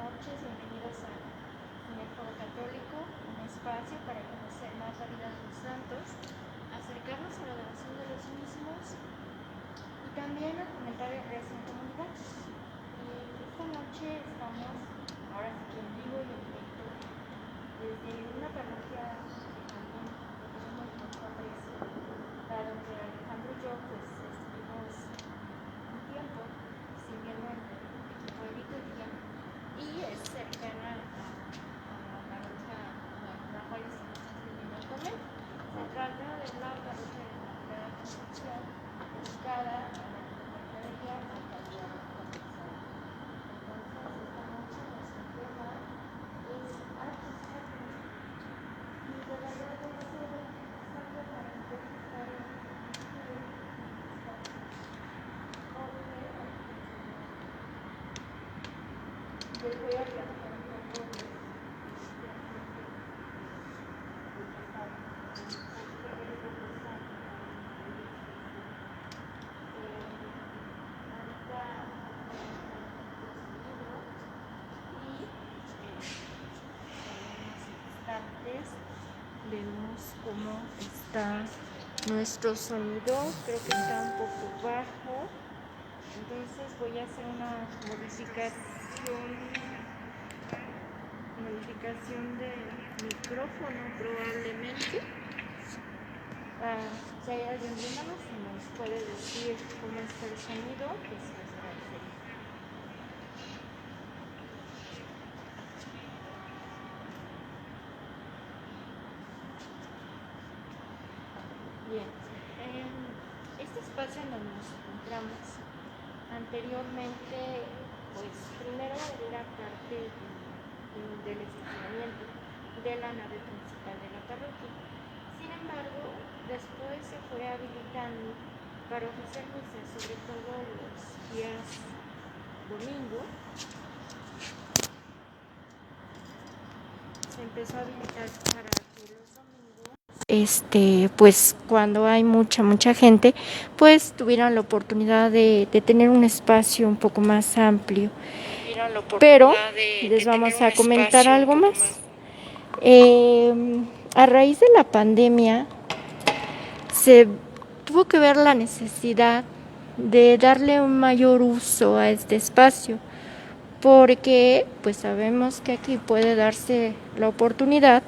noches, bienvenidos a el Foro Católico, un espacio para conocer más la vida de los santos, acercarnos a la adoración de los mismos y también a comentar el rezo en comunidad. Esta noche estamos ahora sí que en vivo y en directo desde una parroquia que también le tenemos mucho aprecio, dado que Alejandro y yo pues estuvimos un tiempo sirviendo en el equipo de liturgia y es cercana a la parroquia la cual estamos viviendo con él. Se trata de la parroquia de la Inmaculada Concepción, dedicada a la Virgen María Natalia Concepción. Entonces, esta noche nuestro tema es Archescape y de la verdad es algo para identificar el les voy a platicar un poco de vemos cómo está nuestro sonido, creo que está un poco bajo, entonces voy a hacer una modificación de micrófono probablemente. Si hay alguien viéndonos y nos puede decir cómo está el sonido, pues les agradecería. Bien, este espacio en donde nos encontramos anteriormente, pues primero era parte del estacionamiento de la nave principal de la parroquia. Sin embargo, después se fue habilitando para ofrecer misas, sobre todo los días domingo. Se empezó a habilitar para que los domingos, pues cuando hay mucha gente, pues tuvieran la oportunidad de tener un espacio un poco más amplio. Pero les vamos a comentar algo más. A raíz de la pandemia se tuvo que ver la necesidad de darle un mayor uso a este espacio, porque pues sabemos que aquí puede darse la oportunidad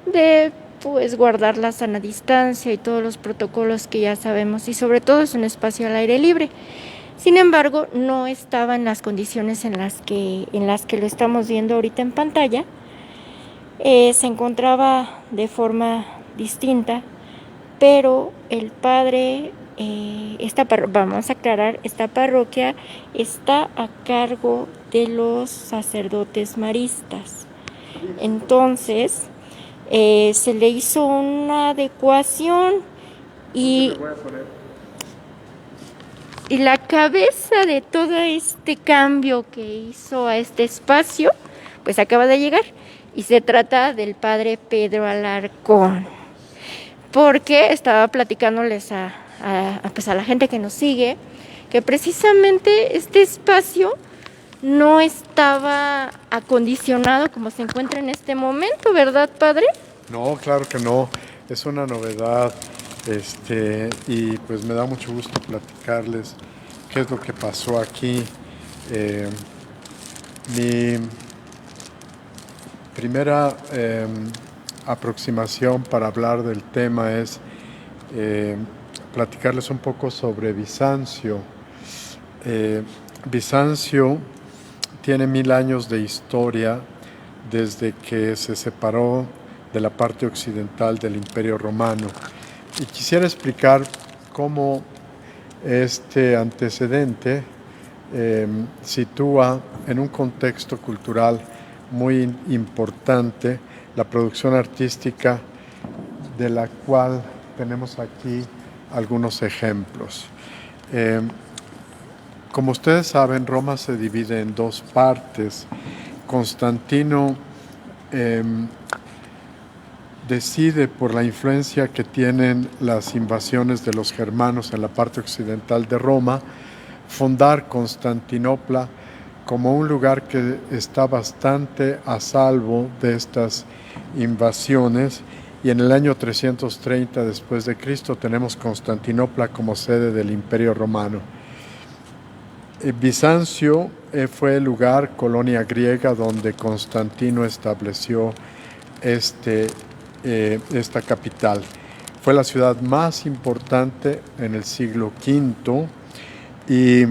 de pues guardar la sana distancia y todos los protocolos que ya sabemos, y sobre todo es un espacio al aire libre. Sin embargo, no estaba en las condiciones en las que lo estamos viendo ahorita en pantalla. Se encontraba de forma distinta, pero el padre, vamos a aclarar, esta parroquia está a cargo de los sacerdotes maristas. Entonces, se le hizo una adecuación y la cabeza de todo este cambio que hizo a este espacio, pues acaba de llegar. Y se trata del padre Pedro Alarcón, porque estaba platicándoles a la gente que nos sigue, que precisamente este espacio no estaba acondicionado como se encuentra en este momento, ¿verdad, padre? No, claro que no, es una novedad, y pues me da mucho gusto platicarles qué es lo que pasó aquí. Mi primera aproximación para hablar del tema es platicarles un poco sobre Bizancio. Bizancio tiene 1000 años de historia desde que se separó de la parte occidental del Imperio Romano. Y quisiera explicar cómo este antecedente sitúa en un contexto cultural muy importante la producción artística, de la cual tenemos aquí algunos ejemplos. Como ustedes saben, Roma se divide en dos partes. Constantino decide, por la influencia que tienen las invasiones de los germanos en la parte occidental de Roma, fundar Constantinopla como un lugar que está bastante a salvo de estas invasiones, y en el año 330 después de Cristo tenemos Constantinopla como sede del Imperio Romano. Bizancio fue el lugar, colonia griega, donde Constantino estableció esta capital. Fue la ciudad más importante en el siglo V, y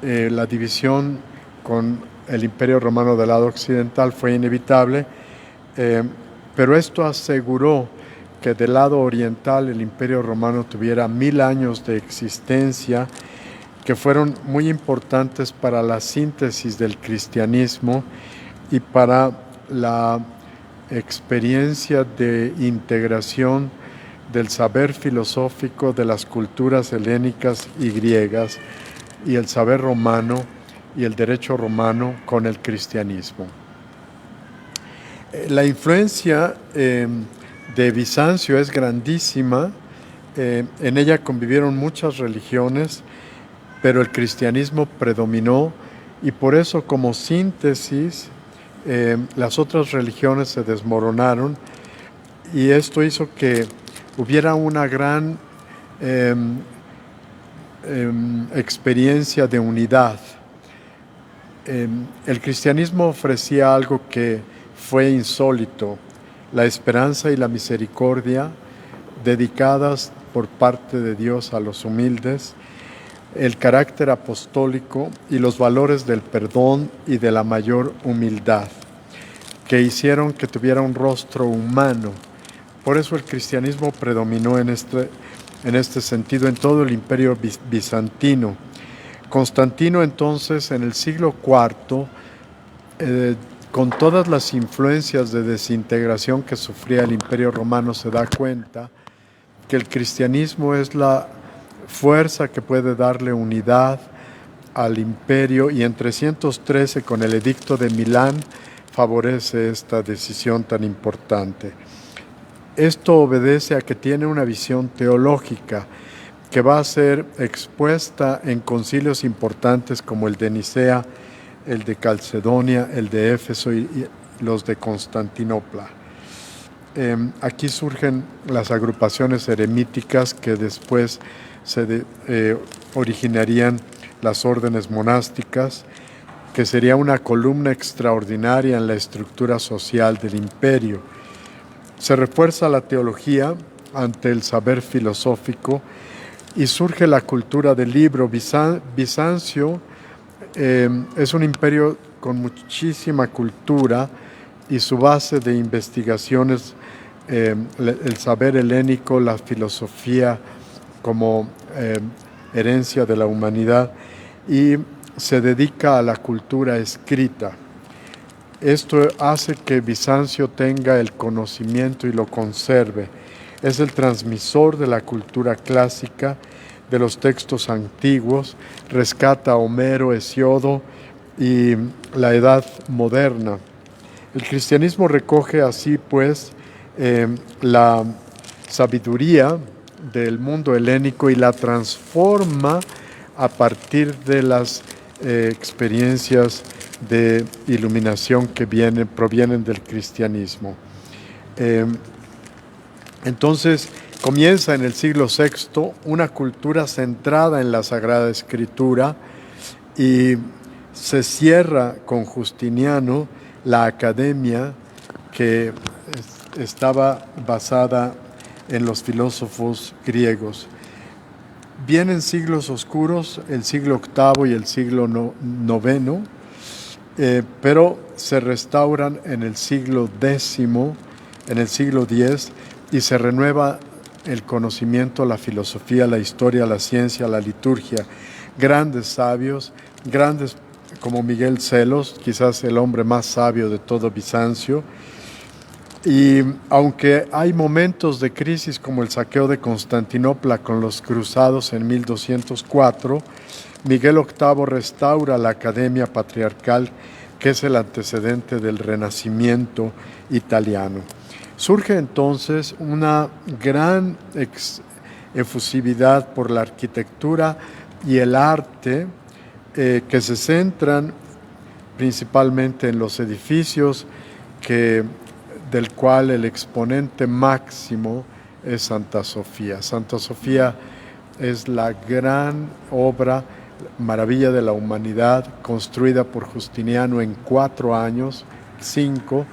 la división con el Imperio Romano del lado occidental fue inevitable, pero esto aseguró que del lado oriental el Imperio Romano tuviera 1000 años de existencia, que fueron muy importantes para la síntesis del cristianismo y para la experiencia de integración del saber filosófico de las culturas helénicas y griegas, y el saber romano y el derecho romano con el cristianismo. La influencia de Bizancio es grandísima. En ella convivieron muchas religiones, pero el cristianismo predominó, y por eso, como síntesis, las otras religiones se desmoronaron, y esto hizo que hubiera una gran experiencia de unidad. El cristianismo ofrecía algo que fue insólito: la esperanza y la misericordia dedicadas por parte de Dios a los humildes, el carácter apostólico y los valores del perdón y de la mayor humildad, que hicieron que tuviera un rostro humano. Por eso el cristianismo predominó en este sentido en todo el imperio bizantino. Constantino, entonces, en el siglo IV, con todas las influencias de desintegración que sufría el imperio romano, se da cuenta que el cristianismo es la fuerza que puede darle unidad al imperio, y en 313, con el edicto de Milán, favorece esta decisión tan importante. Esto obedece a que tiene una visión teológica que va a ser expuesta en concilios importantes como el de Nicea, el de Calcedonia, el de Éfeso y los de Constantinopla. Aquí surgen las agrupaciones eremíticas que después originarían las órdenes monásticas, que sería una columna extraordinaria en la estructura social del imperio. Se refuerza la teología ante el saber filosófico y surge la cultura del libro. Bizancio es un imperio con muchísima cultura, y su base de investigaciones, el saber helénico, la filosofía como herencia de la humanidad, y se dedica a la cultura escrita. Esto hace que Bizancio tenga el conocimiento y lo conserve. Es el transmisor de la cultura clásica, de los textos antiguos, rescata a Homero, Hesiodo y la Edad moderna. El cristianismo recoge así, pues, la sabiduría del mundo helénico y la transforma a partir de las experiencias de iluminación que provienen del cristianismo. Entonces comienza en el siglo VI una cultura centrada en la Sagrada Escritura, y se cierra con Justiniano la academia, que estaba basada en los filósofos griegos. Vienen siglos oscuros, el siglo VIII y el siglo IX, pero se restauran en el siglo X, en el siglo X, y se renueva el conocimiento, la filosofía, la historia, la ciencia, la liturgia. Grandes sabios, grandes como Miguel Celos, quizás el hombre más sabio de todo Bizancio. Y aunque hay momentos de crisis como el saqueo de Constantinopla con los cruzados en 1204, Miguel VIII restaura la Academia Patriarcal, que es el antecedente del Renacimiento italiano. Surge entonces una gran efusividad por la arquitectura y el arte, que se centran principalmente en los edificios, del cual el exponente máximo es Santa Sofía. Santa Sofía es la gran obra, maravilla de la humanidad, construida por Justiniano en 4 años, 5.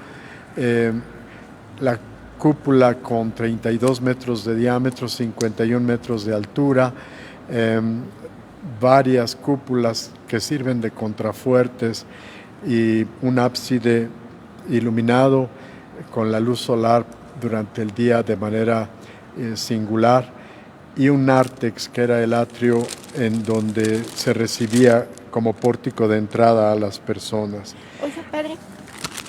La cúpula con 32 metros de diámetro, 51 metros de altura, varias cúpulas que sirven de contrafuertes y un ábside iluminado con la luz solar durante el día de manera singular, y un nártex que era el atrio en donde se recibía como pórtico de entrada a las personas. Oiga, padre,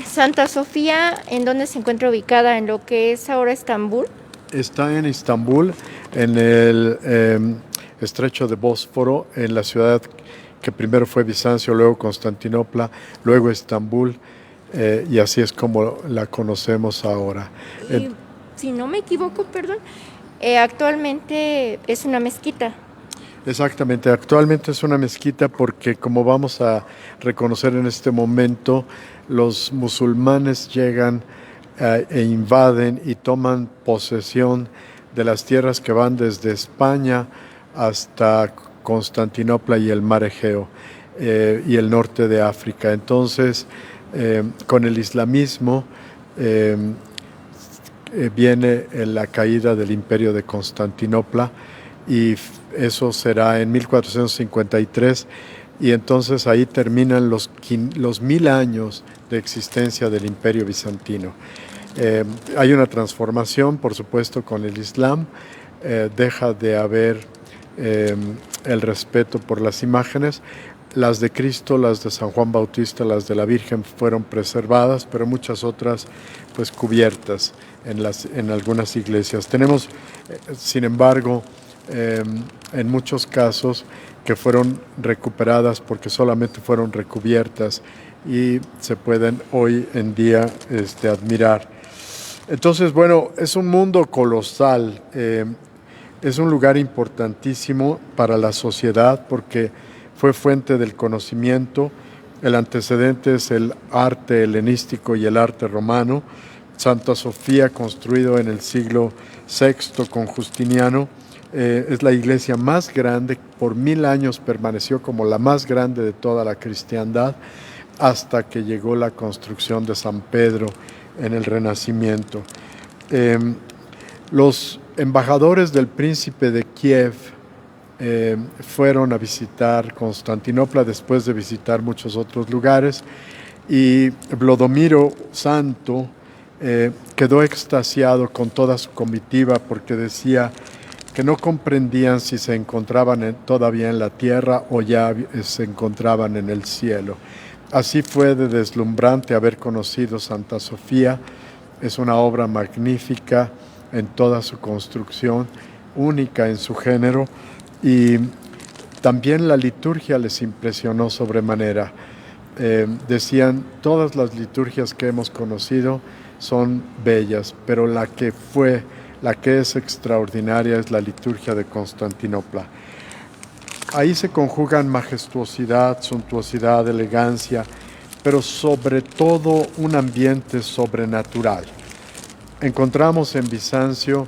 Santa Sofía, ¿en dónde se encuentra ubicada? ¿En lo que es ahora Estambul? Está en Estambul, en el estrecho de Bósforo, en la ciudad que primero fue Bizancio, luego Constantinopla, luego Estambul, y así es como la conocemos ahora. Y, si no me equivoco, perdón, actualmente es una mezquita. Exactamente, actualmente es una mezquita porque, como vamos a reconocer en este momento, los musulmanes llegan e invaden y toman posesión de las tierras que van desde España hasta Constantinopla y el Mar Egeo y el norte de África. Entonces, con el islamismo viene la caída del imperio de Constantinopla, y eso será en 1453, y entonces ahí terminan los 1000 años de existencia del imperio bizantino. Hay una transformación, por supuesto, con el Islam. Deja de haber el respeto por las imágenes. Las de Cristo, las de San Juan Bautista, las de la Virgen fueron preservadas, pero muchas otras pues cubiertas en algunas iglesias. Tenemos, sin embargo, en muchos casos que fueron recuperadas porque solamente fueron recubiertas y se pueden hoy en día admirar. Entonces, bueno, es un mundo colosal, es un lugar importantísimo para la sociedad porque fue fuente del conocimiento. El antecedente es el arte helenístico y el arte romano. Santa Sofía, construido en el siglo VI con Justiniano, es la iglesia más grande, por 1000 años permaneció como la más grande de toda la cristiandad, hasta que llegó la construcción de San Pedro en el Renacimiento. Los embajadores del príncipe de Kiev fueron a visitar Constantinopla después de visitar muchos otros lugares, y Vlodomiro Santo quedó extasiado con toda su comitiva porque decía que no comprendían si se encontraban todavía en la tierra o ya se encontraban en el cielo. Así fue de deslumbrante haber conocido Santa Sofía. Es una obra magnífica en toda su construcción, única en su género, y también la liturgia les impresionó sobremanera. Decían, todas las liturgias que hemos conocido son bellas, pero la que es extraordinaria es la liturgia de Constantinopla. Ahí se conjugan majestuosidad, suntuosidad, elegancia, pero sobre todo un ambiente sobrenatural. Encontramos en Bizancio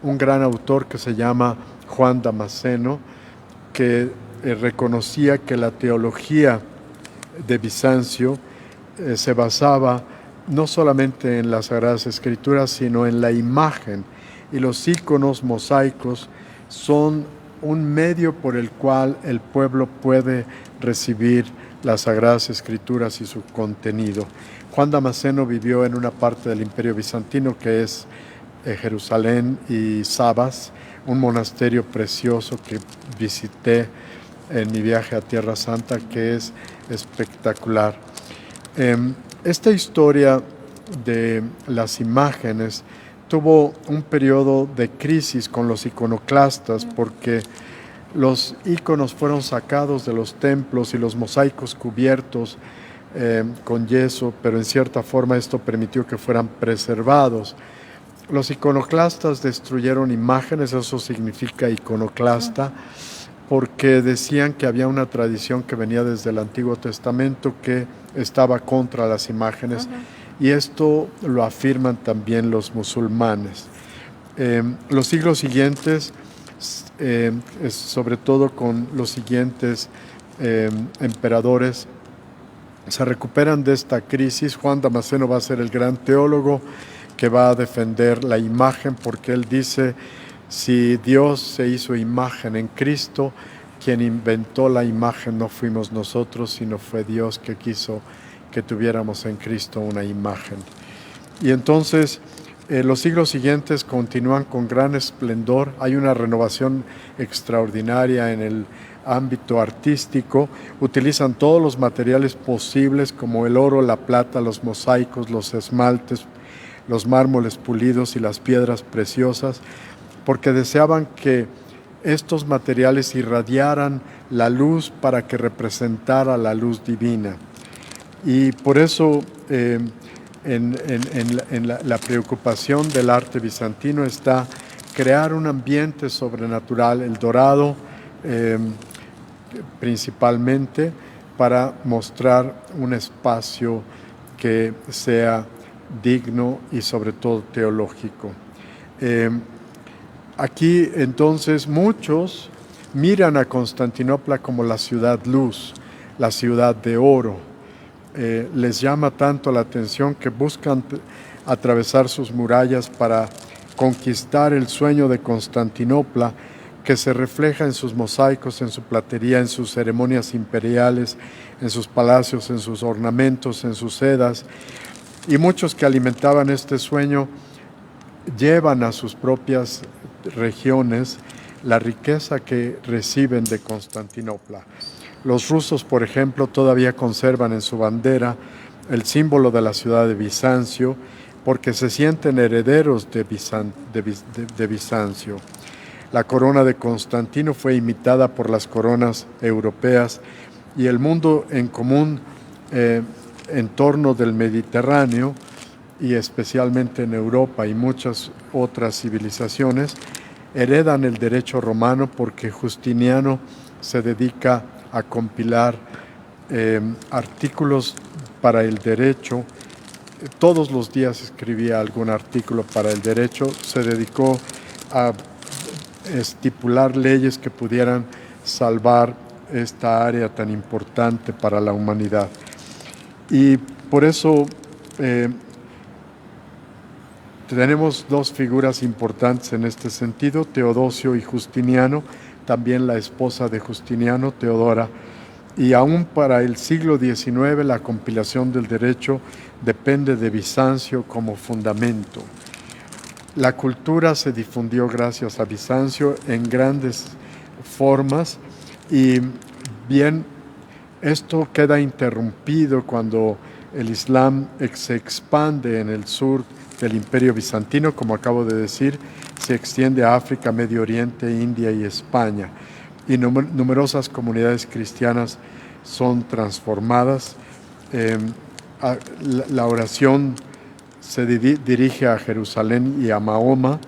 un gran autor que se llama Juan Damasceno, que reconocía que la teología de Bizancio se basaba no solamente en las Sagradas Escrituras, sino en la imagen, y los íconos mosaicos son un medio por el cual el pueblo puede recibir las Sagradas Escrituras y su contenido. Juan Damasceno vivió en una parte del Imperio Bizantino que es Jerusalén y Sabas, un monasterio precioso que visité en mi viaje a Tierra Santa, que es espectacular. Esta historia de las imágenes tuvo un periodo de crisis con los iconoclastas porque los íconos fueron sacados de los templos y los mosaicos cubiertos con yeso, pero en cierta forma esto permitió que fueran preservados. Los iconoclastas destruyeron imágenes, eso significa iconoclasta, porque decían que había una tradición que venía desde el Antiguo Testamento que estaba contra las imágenes, y esto lo afirman también los musulmanes. Los siglos siguientes, sobre todo con los siguientes emperadores, se recuperan de esta crisis. Juan Damasceno va a ser el gran teólogo que va a defender la imagen, porque él dice: si Dios se hizo imagen en Cristo, quien inventó la imagen no fuimos nosotros, sino fue Dios que quiso que tuviéramos en Cristo una imagen. Y entonces los siglos siguientes continúan con gran esplendor. Hay una renovación extraordinaria en el ámbito artístico. Utilizan todos los materiales posibles, como el oro, la plata, los mosaicos, los esmaltes, los mármoles pulidos y las piedras preciosas, porque deseaban que estos materiales irradiaran la luz para que representara la luz divina. Y por eso en la preocupación del arte bizantino está crear un ambiente sobrenatural, el dorado principalmente, para mostrar un espacio que sea digno y sobre todo teológico. Aquí entonces muchos miran a Constantinopla como la ciudad luz, la ciudad de oro. Les llama tanto la atención que buscan atravesar sus murallas para conquistar el sueño de Constantinopla, que se refleja en sus mosaicos, en su platería, en sus ceremonias imperiales, en sus palacios, en sus ornamentos, en sus sedas. Y muchos que alimentaban este sueño llevan a sus propias regiones la riqueza que reciben de Constantinopla. Los rusos, por ejemplo, todavía conservan en su bandera el símbolo de la ciudad de Bizancio, porque se sienten herederos de Bizancio. La corona de Constantino fue imitada por las coronas europeas, y el mundo en común en torno del Mediterráneo, y especialmente en Europa y muchas otras civilizaciones, heredan el derecho romano, porque Justiniano se dedica a compilar artículos para el derecho. Todos los días escribía algún artículo para el derecho. Se dedicó a estipular leyes que pudieran salvar esta área tan importante para la humanidad. Y por eso tenemos dos figuras importantes en este sentido: Teodosio y Justiniano, también la esposa de Justiniano, Teodora. Y aún para el siglo XIX la compilación del derecho depende de Bizancio como fundamento. La cultura se difundió gracias a Bizancio en grandes formas, y bien, esto queda interrumpido cuando el Islam se expande en el sur del Imperio Bizantino. Como acabo de decir, se extiende a África, Medio Oriente, India y España, y numerosas comunidades cristianas son transformadas. La oración se dirige a Jerusalén y a Mahoma,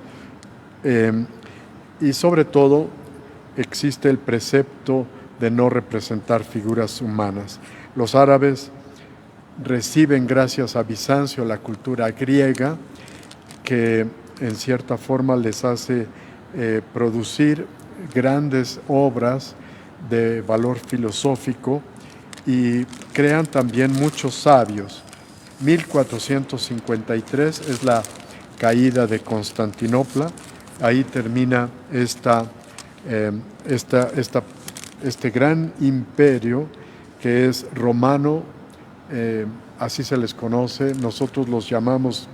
y sobre todo existe el precepto de no representar figuras humanas. Los árabes reciben, gracias a Bizancio, la cultura griega, que en cierta forma les hace producir grandes obras de valor filosófico, y crean también muchos sabios. 1453 es la caída de Constantinopla. Ahí termina este gran imperio que es romano, así se les conoce. Nosotros los llamamos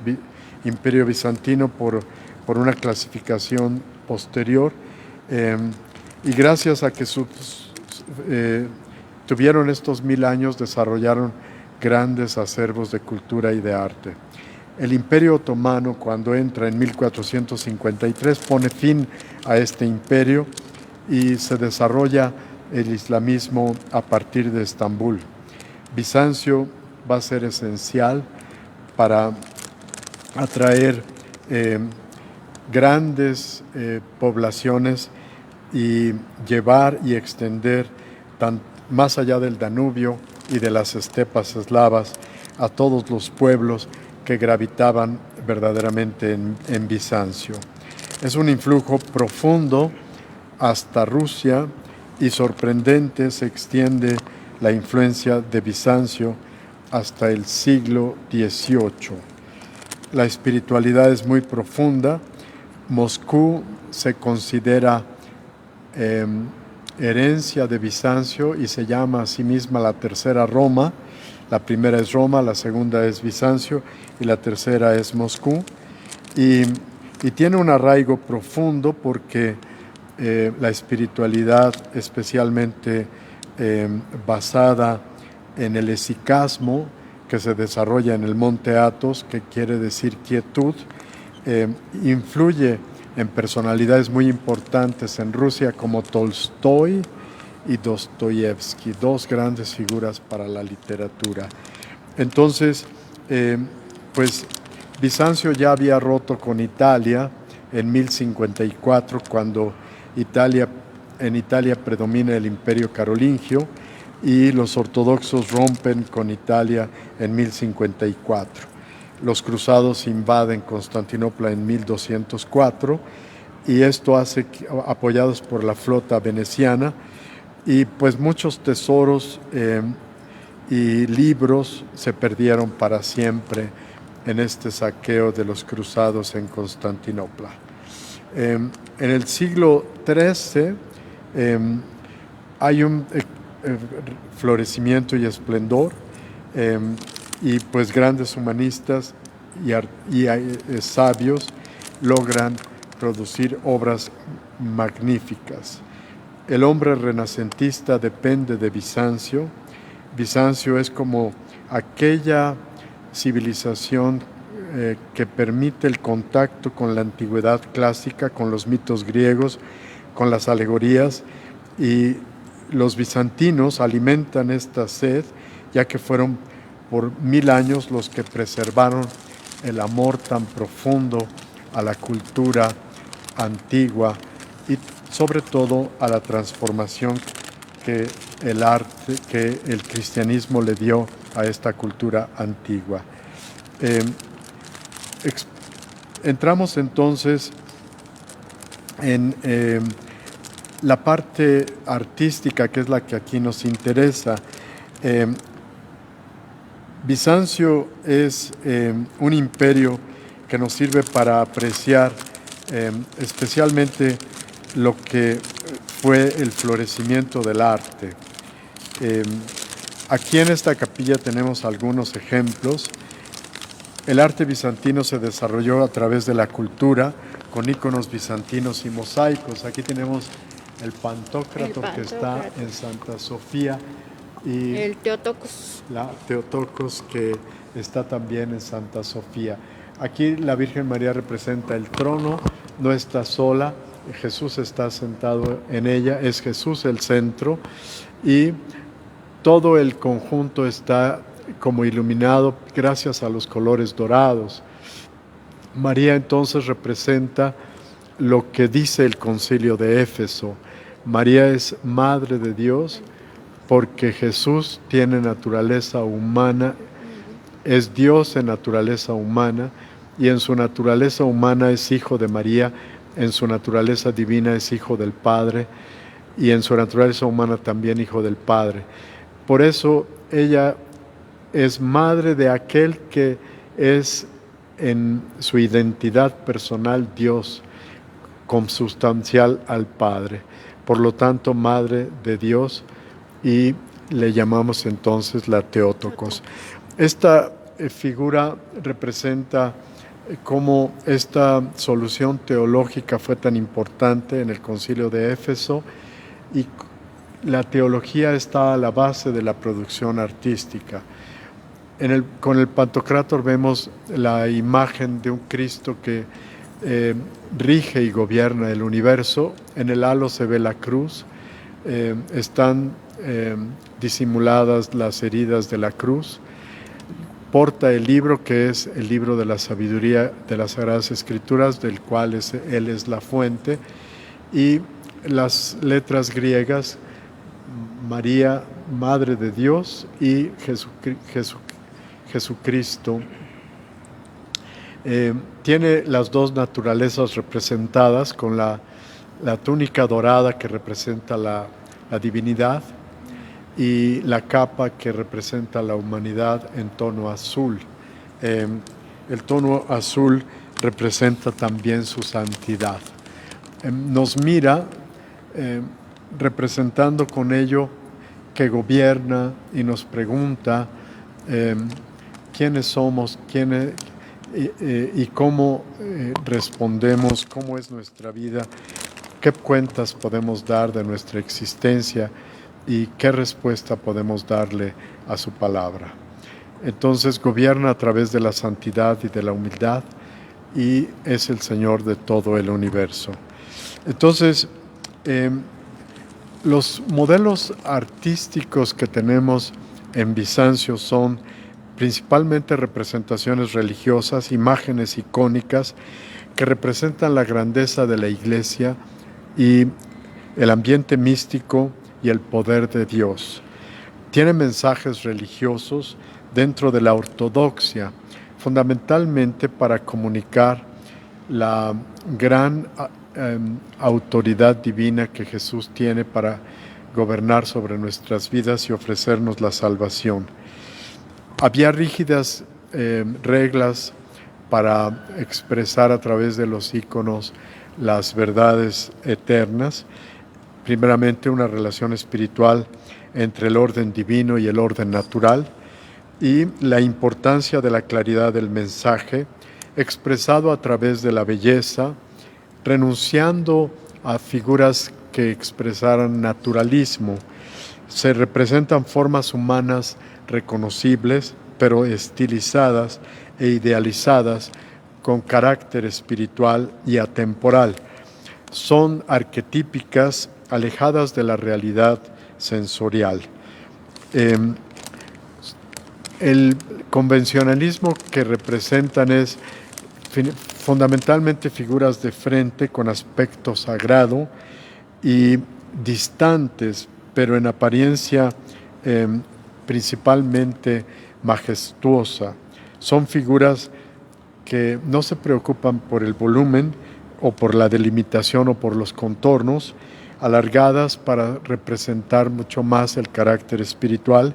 Imperio Bizantino por una clasificación posterior, y gracias a que tuvieron estos 1000 años, desarrollaron grandes acervos de cultura y de arte. El Imperio Otomano, cuando entra en 1453, pone fin a este imperio y se desarrolla el islamismo a partir de Estambul. Bizancio va a ser esencial para atraer grandes poblaciones y llevar y extender más allá del Danubio y de las estepas eslavas a todos los pueblos que gravitaban verdaderamente en Bizancio. Es un influjo profundo hasta Rusia y sorprendente se extiende la influencia de Bizancio hasta el siglo XVIII. La espiritualidad es muy profunda. Moscú se considera herencia de Bizancio y se llama a sí misma la tercera Roma. La primera es Roma, la segunda es Bizancio y la tercera es Moscú. Y tiene un arraigo profundo porque la espiritualidad, especialmente basada en el esicasmo, que se desarrolla en el monte Athos, que quiere decir quietud, influye en personalidades muy importantes en Rusia como Tolstoy y Dostoyevsky, dos grandes figuras para la literatura. Entonces, pues Bizancio ya había roto con Italia en 1054, cuando en Italia predomina el imperio carolingio y los ortodoxos rompen con Italia en 1054. Los cruzados invaden Constantinopla en 1204 y esto hace, apoyados por la flota veneciana, y pues muchos tesoros y libros se perdieron para siempre en este saqueo de los cruzados en Constantinopla. En el siglo XIII hay un florecimiento y esplendor, y pues grandes humanistas y sabios logran producir obras magníficas. El hombre renacentista depende de Bizancio. Bizancio es como aquella civilización que permite el contacto con la antigüedad clásica, con los mitos griegos, con las alegorías, y los bizantinos alimentan esta sed, ya que fueron por 1000 años los que preservaron el amor tan profundo a la cultura antigua y sobre todo a la transformación que el arte, que el cristianismo le dio a esta cultura antigua. Entramos entonces en la parte artística, que es la que aquí nos interesa. Bizancio es un imperio que nos sirve para apreciar especialmente lo que fue el florecimiento del arte. Aquí en esta capilla tenemos algunos ejemplos. El arte bizantino se desarrolló a través de la cultura, con íconos bizantinos y mosaicos. Aquí tenemos el Pantocrátor, que está en Santa Sofía, y el Teotocos. La Teotocos, que está también en Santa Sofía. Aquí la Virgen María representa el trono, no está sola, Jesús está sentado en ella, es Jesús el centro, y todo el conjunto está como iluminado gracias a los colores dorados. María entonces representa lo que dice el Concilio de Éfeso. María es Madre de Dios porque Jesús tiene naturaleza humana, es Dios en naturaleza humana, y en su naturaleza humana es hijo de María, en su naturaleza divina es hijo del Padre, y en su naturaleza humana también hijo del Padre. Por eso ella es madre de aquel que es en su identidad personal Dios, consubstancial al Padre. Por lo tanto, madre de Dios, y le llamamos entonces la Teotocos. Esta figura representa cómo esta solución teológica fue tan importante en el Concilio de Éfeso, y la teología está a la base de la producción artística. Con el Pantocrátor vemos la imagen de un Cristo que rige y gobierna el universo. En el halo se ve la cruz, están disimuladas las heridas de la cruz. Porta el libro, que es el libro de la sabiduría de las Sagradas Escrituras, del cual él es la fuente, y las letras griegas, María, Madre de Dios, y Jesucristo. Tiene las dos naturalezas representadas con la túnica dorada que representa la divinidad y la capa que representa la humanidad en tono azul. El tono azul representa también su santidad. Nos mira representando con ello que gobierna y nos pregunta quiénes somos, y cómo respondemos, cómo es nuestra vida, qué cuentas podemos dar de nuestra existencia y qué respuesta podemos darle a su palabra. Entonces gobierna a través de la santidad y de la humildad y es el Señor de todo el universo. Entonces, los modelos artísticos que tenemos en Bizancio son principalmente representaciones religiosas, imágenes icónicas que representan la grandeza de la Iglesia y el ambiente místico y el poder de Dios. Tiene mensajes religiosos dentro de la ortodoxia, fundamentalmente para comunicar la gran autoridad divina que Jesús tiene para gobernar sobre nuestras vidas y ofrecernos la salvación. Había rígidas reglas para expresar a través de los íconos las verdades eternas. Primeramente, una relación espiritual entre el orden divino y el orden natural, y la importancia de la claridad del mensaje expresado a través de la belleza, renunciando a figuras que expresaran naturalismo. Se representan formas humanas reconocibles, pero estilizadas e idealizadas con carácter espiritual y atemporal. Son arquetípicas, alejadas de la realidad sensorial. El convencionalismo que representan es fundamentalmente figuras de frente con aspecto sagrado y distantes, pero en apariencia principalmente majestuosa. Son figuras que no se preocupan por el volumen o por la delimitación o por los contornos, alargadas para representar mucho más el carácter espiritual,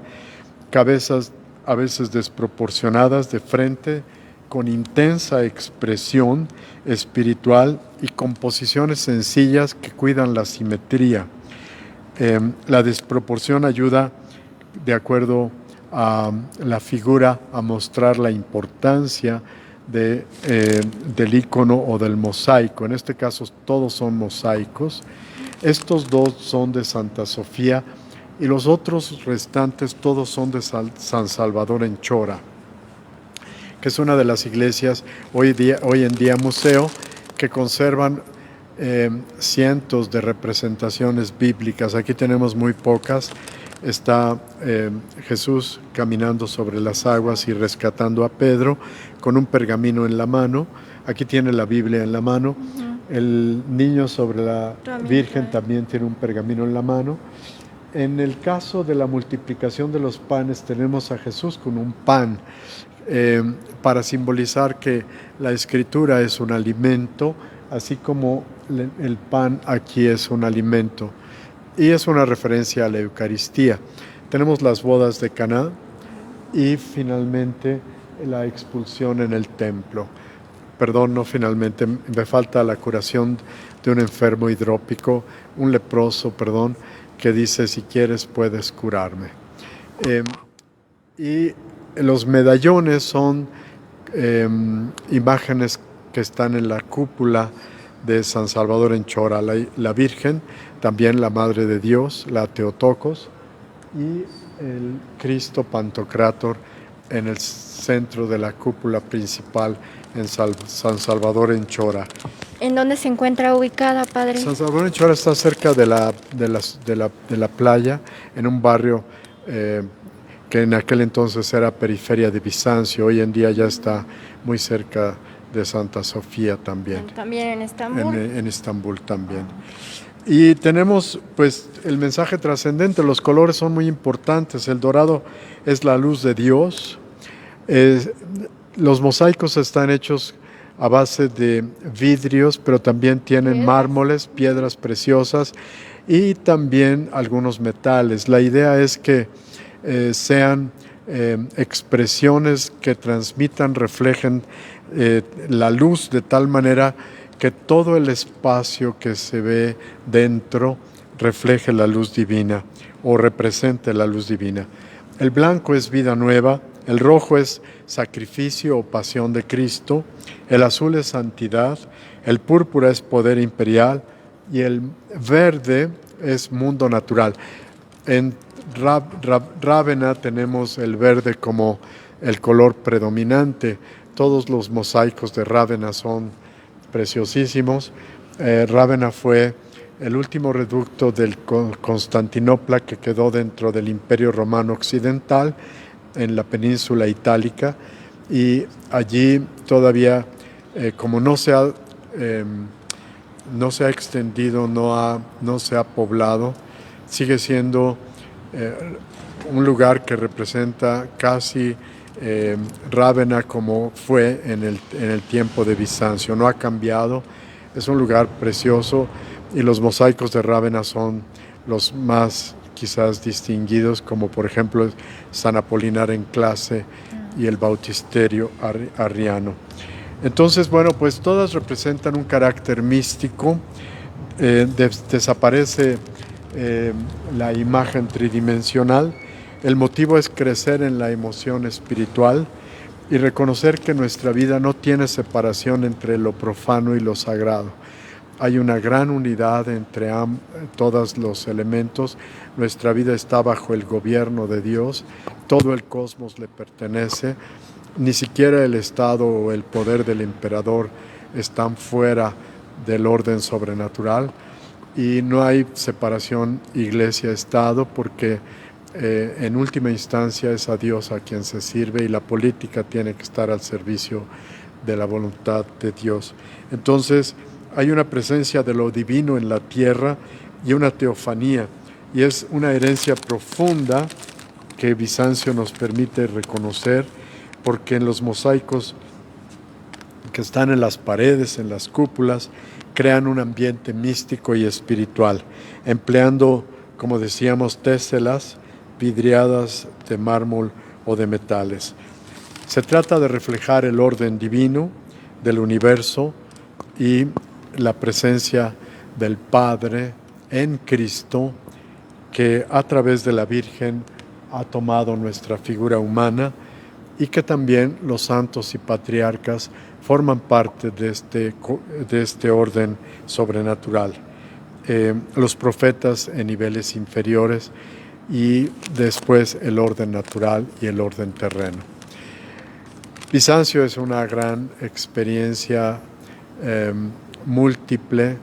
cabezas a veces desproporcionadas de frente, con intensa expresión espiritual y composiciones sencillas que cuidan la simetría. La desproporción ayuda, de acuerdo a la figura, a mostrar la importancia del ícono o del mosaico. En este caso todos son mosaicos. Estos dos son de Santa Sofía y los otros restantes todos son de San Salvador en Chora, que es una de las iglesias hoy en día museo, que conservan cientos de representaciones bíblicas. Aquí tenemos muy pocas. Está Jesús caminando sobre las aguas y rescatando a Pedro con un pergamino en la mano. Aquí tiene la Biblia en la mano. El niño sobre la Virgen también tiene un pergamino en la mano. En el caso de la multiplicación de los panes, tenemos a Jesús con un pan, para simbolizar que la Escritura es un alimento, así como el pan aquí es un alimento. Y es una referencia a la Eucaristía. Tenemos las bodas de Caná y finalmente la expulsión en el templo. Perdón, no finalmente, me falta la curación de un enfermo hidrópico, un leproso, que dice: si quieres puedes curarme. Y los medallones son imágenes que están en la cúpula de San Salvador en Chora, la Virgen, también la Madre de Dios, la Teotocos, y el Cristo Pantocrátor en el centro de la cúpula principal en San Salvador en Chora. ¿En dónde se encuentra ubicada, padre? San Salvador en Chora está cerca de la playa, en un barrio que en aquel entonces era periferia de Bizancio. Hoy en día ya está muy cerca de Santa Sofía también. También en Estambul. En Estambul también. Y tenemos pues el mensaje trascendente, los colores son muy importantes, el dorado es la luz de Dios. Los mosaicos están hechos a base de vidrios, pero también tienen mármoles, piedras preciosas y también algunos metales. La idea es que sean expresiones que transmitan, reflejen la luz de tal manera que todo el espacio que se ve dentro refleje la luz divina o represente la luz divina. El blanco es vida nueva, el rojo es sacrificio o pasión de Cristo, el azul es santidad, el púrpura es poder imperial y el verde es mundo natural. En Rávena tenemos el verde como el color predominante. Todos los mosaicos de Rávena son preciosísimos. Rávena fue el último reducto de Constantinopla que quedó dentro del Imperio Romano Occidental en la península itálica, y allí todavía como no se ha extendido, no se ha poblado, sigue siendo un lugar que representa casi Rávena como fue en el tiempo de Bizancio. No ha cambiado, es un lugar precioso y los mosaicos de Rávena son los más quizás distinguidos, como por ejemplo San Apolinar en clase y el Bautisterio arriano. Entonces, bueno, pues todas representan un carácter místico. Desaparece la imagen tridimensional. El motivo es crecer en la emoción espiritual y reconocer que nuestra vida no tiene separación entre lo profano y lo sagrado. Hay una gran unidad entre todos los elementos. Nuestra vida está bajo el gobierno de Dios. Todo el cosmos le pertenece. Ni siquiera el Estado o el poder del emperador están fuera del orden sobrenatural. Y no hay separación iglesia-estado porque en última instancia es a Dios a quien se sirve y la política tiene que estar al servicio de la voluntad de Dios. Entonces hay una presencia de lo divino en la tierra y una teofanía, y es una herencia profunda que Bizancio nos permite reconocer, porque en los mosaicos que están en las paredes, en las cúpulas, crean un ambiente místico y espiritual, empleando, como decíamos, téselas vidriadas de mármol o de metales. Se trata de reflejar el orden divino del universo y la presencia del Padre en Cristo, que a través de la Virgen ha tomado nuestra figura humana, y que también los santos y patriarcas forman parte de este orden sobrenatural. Los profetas en niveles inferiores y después el orden natural y el orden terreno. Bizancio es una gran experiencia múltiple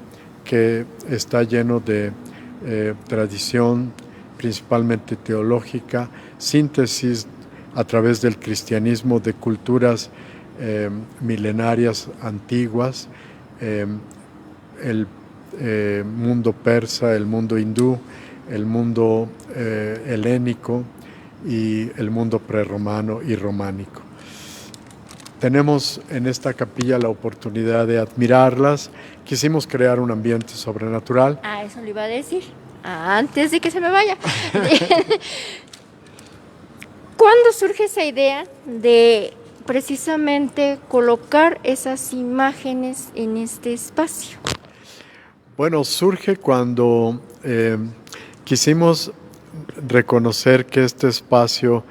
que está lleno de tradición, principalmente teológica, síntesis a través del cristianismo de culturas milenarias antiguas, el mundo persa, el mundo hindú, el mundo helénico y el mundo prerromano y románico. Tenemos en esta capilla la oportunidad de admirarlas. Quisimos crear un ambiente sobrenatural. Eso le iba a decir, antes de que se me vaya. ¿Cuándo surge esa idea de precisamente colocar esas imágenes en este espacio? Bueno, surge cuando quisimos reconocer que este espacio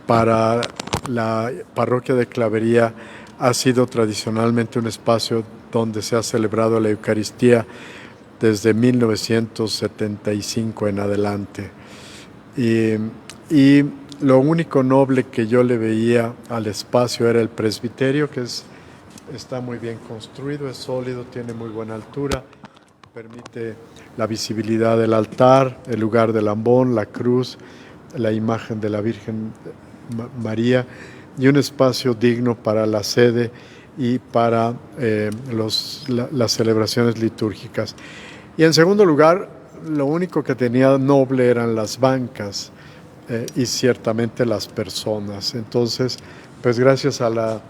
para la parroquia de Clavería ha sido tradicionalmente un espacio donde se ha celebrado la Eucaristía desde 1975 en adelante. Y lo único noble que yo le veía al espacio era el presbiterio, que está muy bien construido, es sólido, tiene muy buena altura, permite la visibilidad del altar, el lugar del ambón, la cruz, la imagen de la Virgen María, y un espacio digno para la sede y para las celebraciones litúrgicas. Y en segundo lugar, lo único que tenía noble eran las bancas y ciertamente las personas. Entonces, pues gracias a la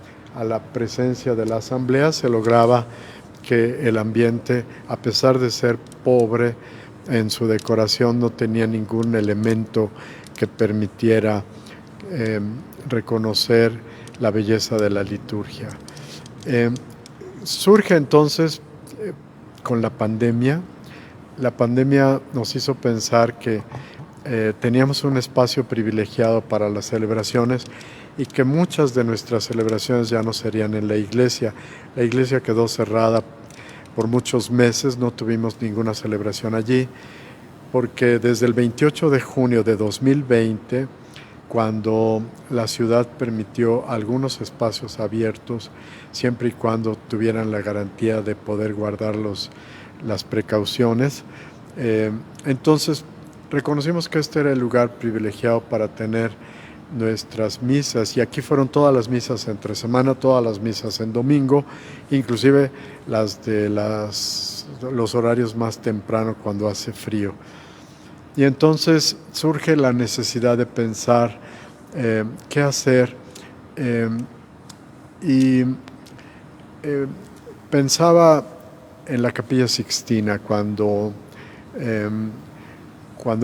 presencia de la asamblea se lograba que el ambiente, a pesar de ser pobre en su decoración, no tenía ningún elemento que permitiera reconocer la belleza de la liturgia. Surge entonces con la pandemia. La pandemia nos hizo pensar que teníamos un espacio privilegiado para las celebraciones y que muchas de nuestras celebraciones ya no serían en la iglesia. La iglesia quedó cerrada por muchos meses, no tuvimos ninguna celebración allí, porque desde el 28 de junio de 2020, cuando la ciudad permitió algunos espacios abiertos, siempre y cuando tuvieran la garantía de poder guardar las precauciones, entonces reconocimos que este era el lugar privilegiado para tener nuestras misas, y aquí fueron todas las misas entre semana, todas las misas en domingo, inclusive las de los horarios más temprano cuando hace frío. Y entonces surge la necesidad de pensar qué hacer, y pensaba en la Capilla Sixtina cuando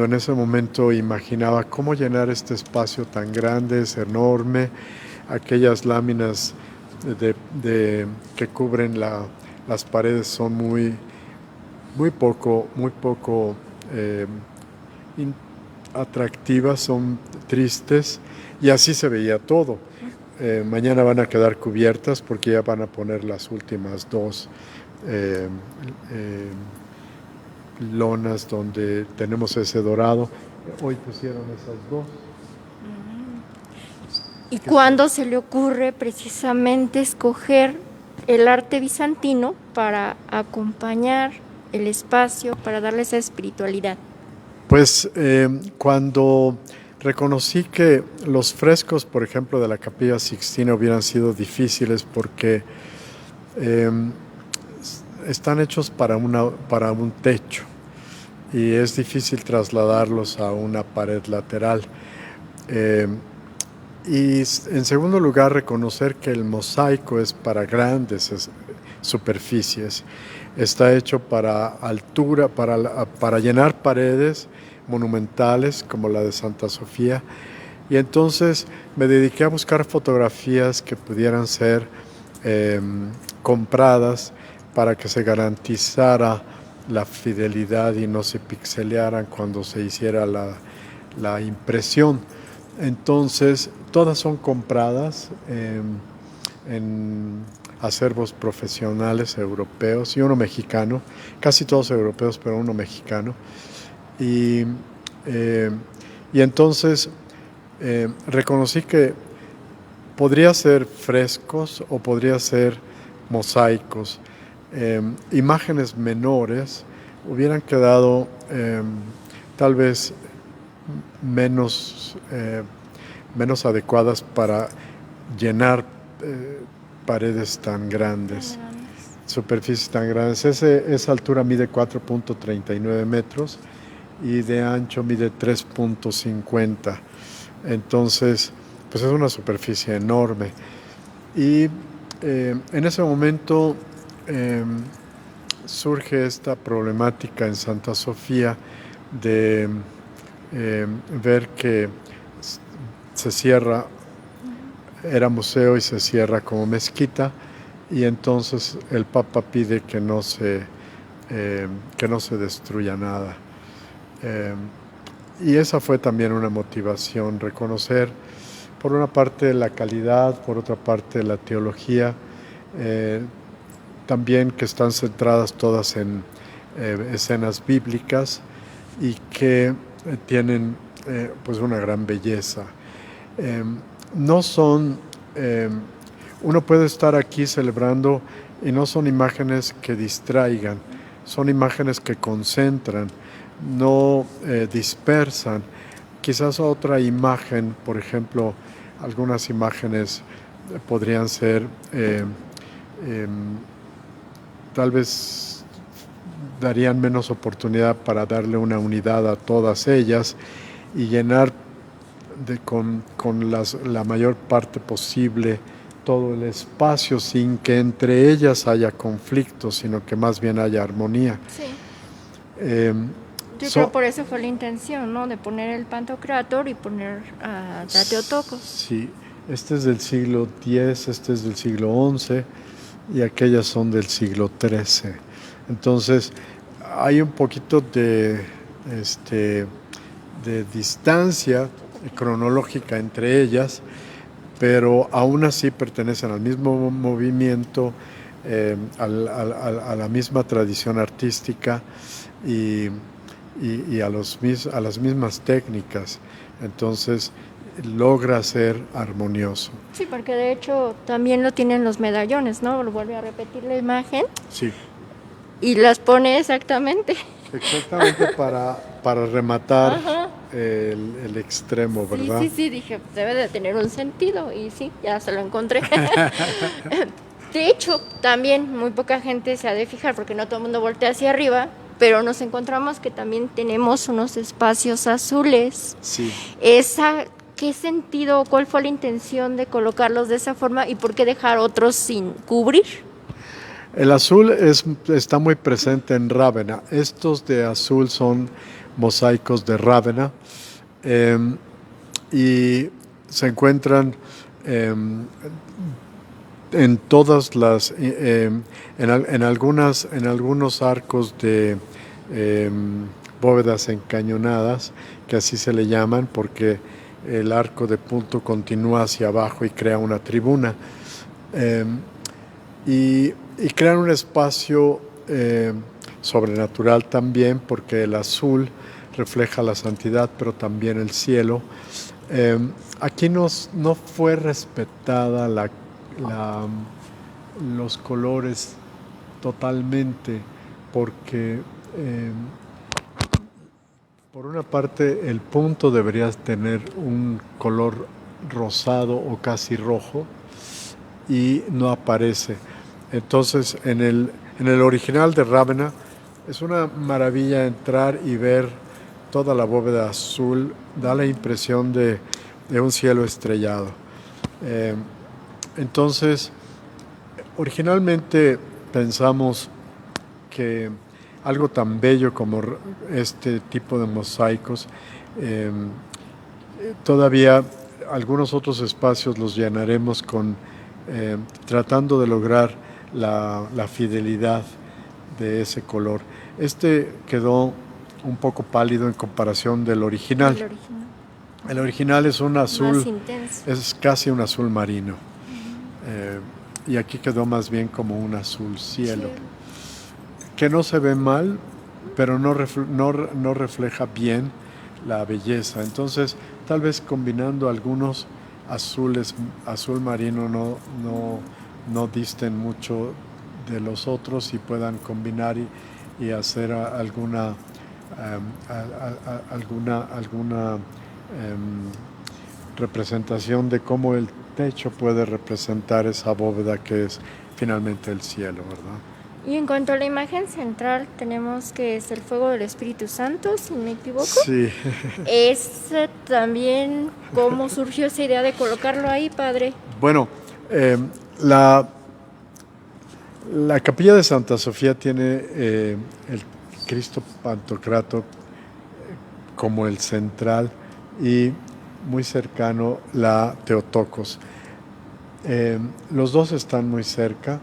en ese momento imaginaba cómo llenar este espacio tan grande, es enorme, aquellas láminas que cubren las paredes son muy poco atractivas, son tristes, y así se veía todo. Mañana van a quedar cubiertas porque ya van a poner las últimas dos lonas donde tenemos ese dorado. Hoy pusieron esas dos. ¿Y cuándo se le ocurre precisamente escoger el arte bizantino para acompañar el espacio, para darle esa espiritualidad? Pues cuando reconocí que los frescos, por ejemplo, de la Capilla Sixtina hubieran sido difíciles porque están hechos para un techo y es difícil trasladarlos a una pared lateral. Y en segundo lugar, reconocer que el mosaico es para grandes superficies. Está hecho para altura, para llenar paredes monumentales como la de Santa Sofía. Y entonces me dediqué a buscar fotografías que pudieran ser compradas para que se garantizara la fidelidad y no se pixelearan cuando se hiciera la impresión. Entonces, todas son compradas en acervos profesionales europeos y uno mexicano, casi todos europeos, pero uno mexicano. Y entonces reconocí que podría ser frescos o podría ser mosaicos. Imágenes menores hubieran quedado tal vez menos adecuadas para llenar paredes tan grandes, superficies tan grandes. Esa altura mide 4.39 metros y de ancho mide 3.50. Entonces, pues es una superficie enorme. Y en ese momento surge esta problemática en Santa Sofía de ver que se cierra, era museo y se cierra como mezquita, y entonces el Papa pide que no se destruya nada. Y esa fue también una motivación, reconocer por una parte la calidad, por otra parte la teología, también que están centradas todas en escenas bíblicas y que tienen pues una gran belleza. No son, uno puede estar aquí celebrando y no son imágenes que distraigan, son imágenes que concentran, no dispersan. Quizás otra imagen, por ejemplo, algunas imágenes podrían ser tal vez darían menos oportunidad para darle una unidad a todas ellas y llenar con la mayor parte posible todo el espacio sin que entre ellas haya conflicto, sino que más bien haya armonía. Sí. Yo creo por eso fue la intención, ¿no? De poner el Pantocrátor y poner a Teotocos. Sí, este es del siglo X, este es del siglo XI y aquellas son del siglo XIII. Entonces hay un poquito de distancia cronológica entre ellas, pero aún así pertenecen al mismo movimiento, a la misma tradición artística y a las mismas técnicas. Entonces logra ser armonioso. Sí, porque de hecho también lo tienen los medallones, ¿no? Lo vuelve a repetir la imagen. Sí. Y las pone exactamente. Exactamente para rematar el extremo, ¿verdad? Sí, dije, debe de tener un sentido y sí, ya se lo encontré. De hecho, también muy poca gente se ha de fijar porque no todo el mundo voltea hacia arriba, pero nos encontramos que también tenemos unos espacios azules. Sí. ¿Qué sentido, cuál fue la intención de colocarlos de esa forma y por qué dejar otros sin cubrir? El azul está muy presente en Rávena. Estos de azul son mosaicos de Rávena y se encuentran en todas las, en algunos arcos de bóvedas encañonadas, que así se le llaman, porque el arco de punto continúa hacia abajo y crea una tribuna. Y crean un espacio sobrenatural también, porque el azul refleja la santidad, pero también el cielo. Aquí no fue respetada los colores totalmente, porque por una parte el punto debería tener un color rosado o casi rojo y no aparece. Entonces en el original de Rávena es una maravilla entrar y ver toda la bóveda azul, da la impresión de un cielo estrellado. Entonces, originalmente pensamos que algo tan bello como este tipo de mosaicos, todavía algunos otros espacios los llenaremos tratando de lograr la fidelidad de ese color. Este quedó un poco pálido en comparación del original. El original es un azul más intenso. Es casi un azul marino. Y aquí quedó más bien como un azul cielo, que no se ve mal, pero no refleja bien la belleza. Entonces, tal vez combinando algunos azules, azul marino no disten mucho de los otros y puedan combinar y hacer alguna representación de cómo el techo puede representar esa bóveda que es finalmente el cielo, ¿verdad? Y en cuanto a la imagen central, tenemos que es el fuego del Espíritu Santo, si no me equivoco. Sí. Es también, ¿cómo surgió esa idea de colocarlo ahí, padre? Bueno, la capilla de Santa Sofía tiene el Cristo Pantocrátor como el central y muy cercano la Teotocos. Los dos están muy cerca.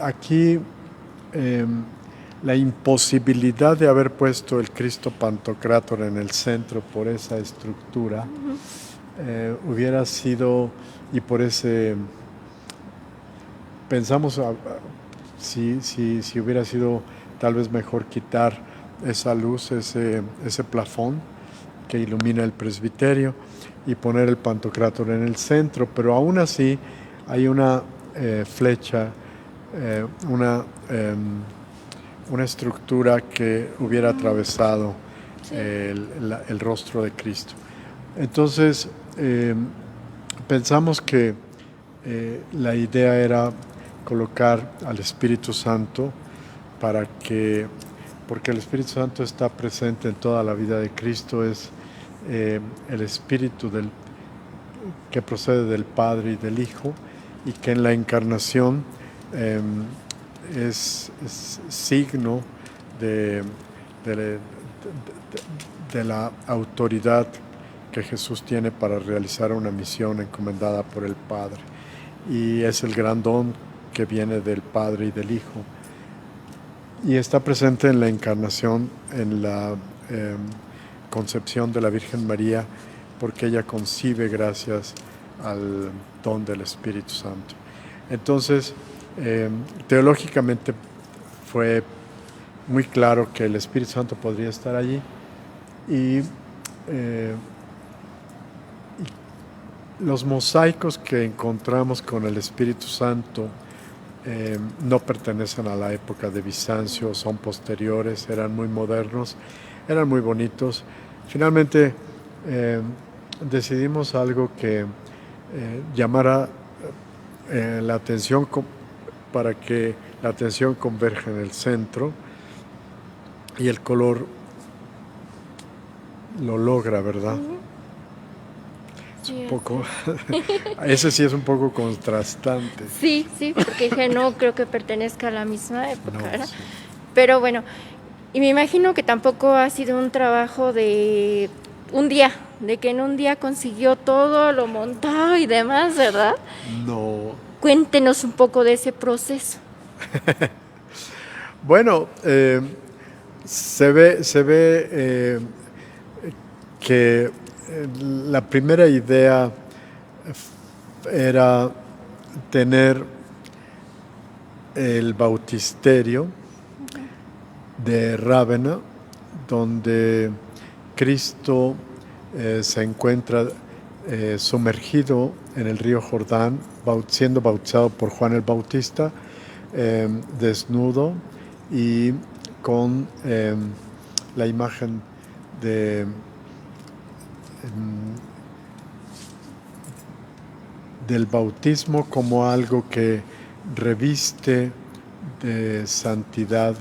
Aquí la imposibilidad de haber puesto el Cristo Pantocrátor en el centro por esa estructura hubiera sido, y por ese pensamos si hubiera sido tal vez mejor quitar esa luz, ese plafón que ilumina el presbiterio y poner el Pantocrátor en el centro, pero aún así hay una flecha, una estructura que hubiera atravesado el rostro de Cristo. Entonces pensamos que la idea era colocar al Espíritu Santo porque el Espíritu Santo está presente en toda la vida de Cristo, es el Espíritu que procede del Padre y del Hijo, y que en la encarnación es signo de la autoridad que Jesús tiene para realizar una misión encomendada por el Padre. Y es el gran don que viene del Padre y del Hijo. Y está presente en la encarnación, en la concepción de la Virgen María, porque ella concibe gracias al don del Espíritu Santo. Entonces, teológicamente fue muy claro que el Espíritu Santo podría estar allí, y los mosaicos que encontramos con el Espíritu Santo no pertenecen a la época de Bizancio, son posteriores, eran muy modernos, eran muy bonitos. Finalmente decidimos algo que llamara la atención, para que la atención converja en el centro, y el color lo logra, ¿verdad? Es un poco, ese sí es un poco contrastante. Sí, porque dije, no creo que pertenezca a la misma época, No, ¿verdad? sí. Pero bueno, y me imagino que tampoco ha sido un trabajo de un día, de que en un día consiguió todo, lo montó y demás, ¿verdad? No. Cuéntenos un poco de ese proceso. Bueno, se ve que la primera idea era tener el bautisterio de Rávena, donde Cristo se encuentra sumergido en el río Jordán, siendo bautizado por Juan el Bautista, desnudo y con la imagen del bautismo como algo que reviste de santidad,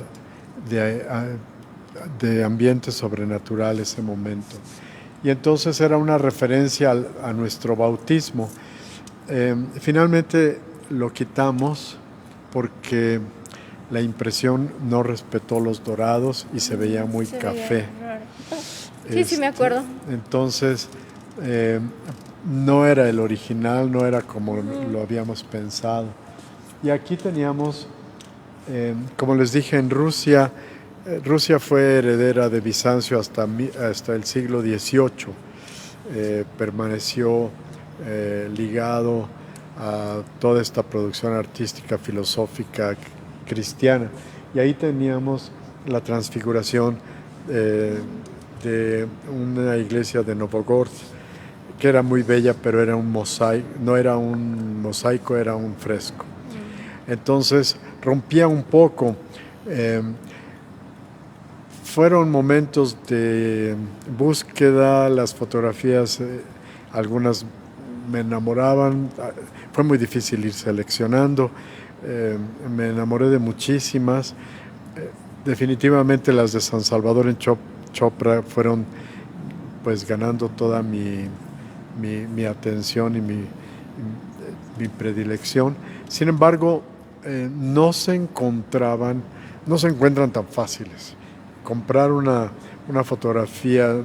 de ambiente sobrenatural ese momento. Y entonces era una referencia a nuestro bautismo. Finalmente lo quitamos porque la impresión no respetó los dorados y se veía muy café. Sí, me acuerdo. Entonces, no era el original, no era como lo habíamos pensado. Y aquí teníamos, como les dije, en Rusia fue heredera de Bizancio hasta el siglo XVIII. Permaneció ligado a toda esta producción artística, filosófica, cristiana. Y ahí teníamos la transfiguración de una iglesia de Novogorod, que era muy bella, pero era un mosaico, no era un mosaico, era un fresco. Entonces rompía un poco. Fueron momentos de búsqueda, las fotografías, algunas me enamoraban, fue muy difícil ir seleccionando, me enamoré de muchísimas. Definitivamente las de San Salvador en Chopra fueron pues ganando toda mi atención y mi predilección. Sin embargo, no se encuentran tan fáciles. Comprar una fotografía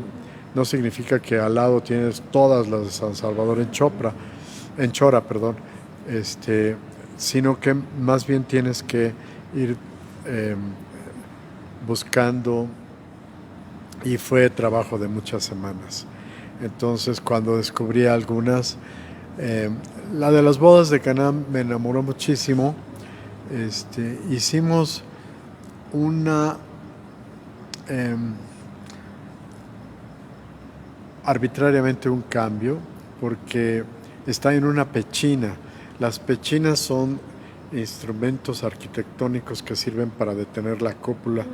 no significa que al lado tienes todas las de San Salvador en Chora, sino que más bien tienes que ir buscando, y fue trabajo de muchas semanas. Entonces, cuando descubrí algunas, la de las bodas de Caná me enamoró muchísimo. Hicimos arbitrariamente un cambio, porque está en una pechina. Las pechinas son instrumentos arquitectónicos que sirven para detener la cúpula,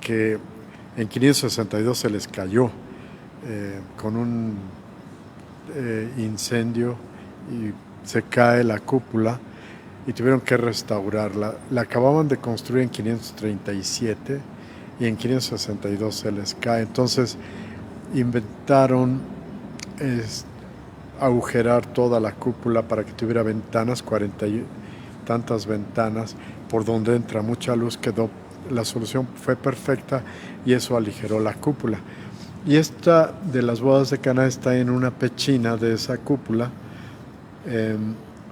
que en 562 se les cayó con un incendio y se cae la cúpula. y tuvieron que restaurarla. La acababan de construir en 537 y en 562 se les cae. Entonces inventaron agujerar toda la cúpula para que tuviera ventanas, 40 y tantas ventanas, por donde entra mucha luz. La solución fue perfecta y eso aligeró la cúpula. Y esta de las bodas de Caná está en una pechina de esa cúpula,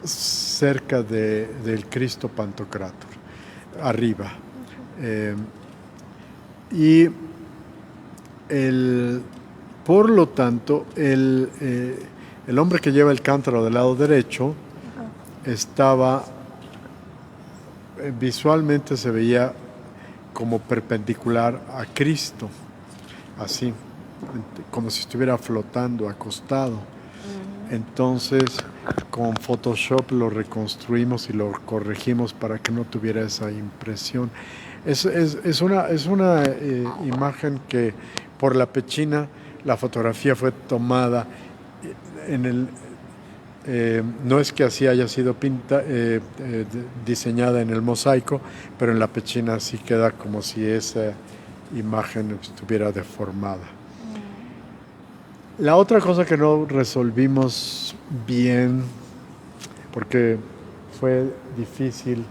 cerca del Cristo Pantocrátor, arriba. Y por lo tanto, el hombre que lleva el cántaro del lado derecho estaba, visualmente se veía como perpendicular a Cristo, así, como si estuviera flotando, acostado. Entonces, con Photoshop lo reconstruimos y lo corregimos para que no tuviera esa impresión. Es una imagen que por la pechina, la fotografía fue tomada no es que así haya sido diseñada en el mosaico, pero en la pechina sí queda como si esa imagen estuviera deformada. La otra cosa que no resolvimos bien, porque fue difícil,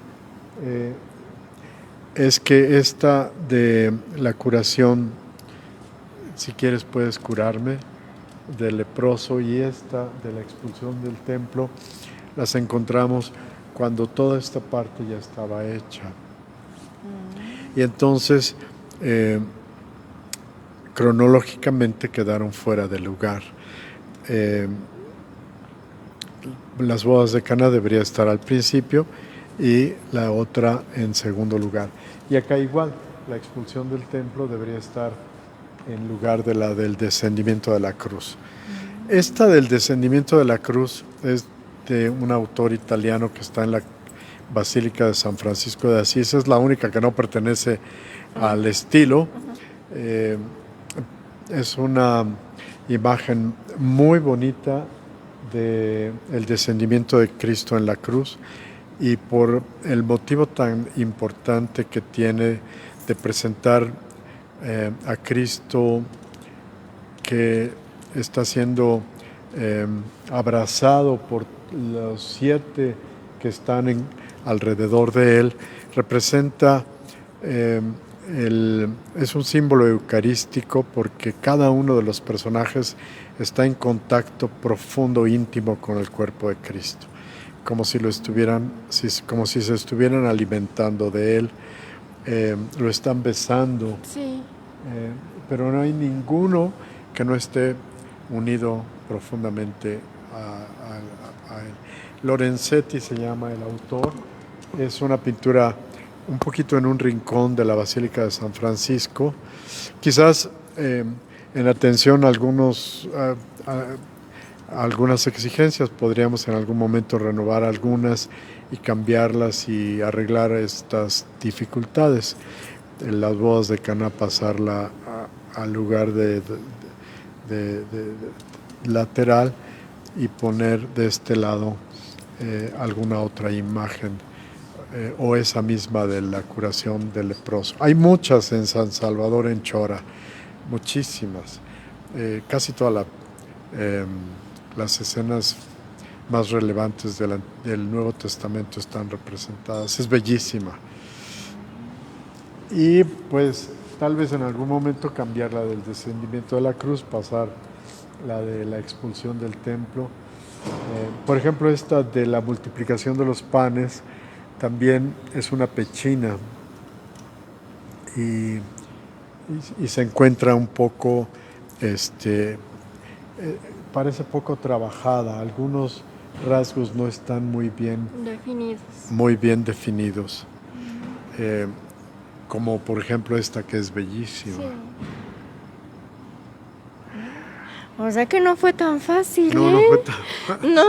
es que esta de la curación, si quieres puedes curarme, del leproso, y esta de la expulsión del templo, las encontramos cuando toda esta parte ya estaba hecha. Y entonces cronológicamente quedaron fuera de lugar. Las bodas de Caná debería estar al principio y la otra en segundo lugar. Y acá igual, la expulsión del templo debería estar en lugar de la del descendimiento de la cruz. Esta del descendimiento de la cruz es de un autor italiano que está en la Basílica de San Francisco de Asís. Es la única que no pertenece al estilo. Es una imagen muy bonita del descendimiento de Cristo en la cruz, y por el motivo tan importante que tiene de presentar a Cristo que está siendo abrazado por los 7 que están alrededor de él, representa, es un símbolo eucarístico, porque cada uno de los personajes está en contacto profundo, íntimo con el cuerpo de Cristo, como si como si se estuvieran alimentando de él, lo están besando. Sí. Pero no hay ninguno que no esté unido profundamente a él. Lorenzetti se llama el autor. Es una pintura un poquito en un rincón de la Basílica de San Francisco. Quizás en atención a algunas exigencias podríamos en algún momento renovar algunas y cambiarlas y arreglar estas dificultades. En las bodas de Caná pasarla al lugar de lateral y poner de este lado alguna otra imagen o esa misma de la curación del leproso. Hay muchas en San Salvador, en Chora, muchísimas. Casi todas las escenas más relevantes del Nuevo Testamento están representadas. Es bellísima. Y pues tal vez en algún momento cambiar la del descendimiento de la cruz, pasar la de la expulsión del templo. Por ejemplo, esta de la multiplicación de los panes también es una pechina y se encuentra un poco, parece poco trabajada. Algunos rasgos no están muy bien definidos. Como por ejemplo esta, que es bellísima. Sí. O sea que no fue tan fácil. No fue tan fácil. No,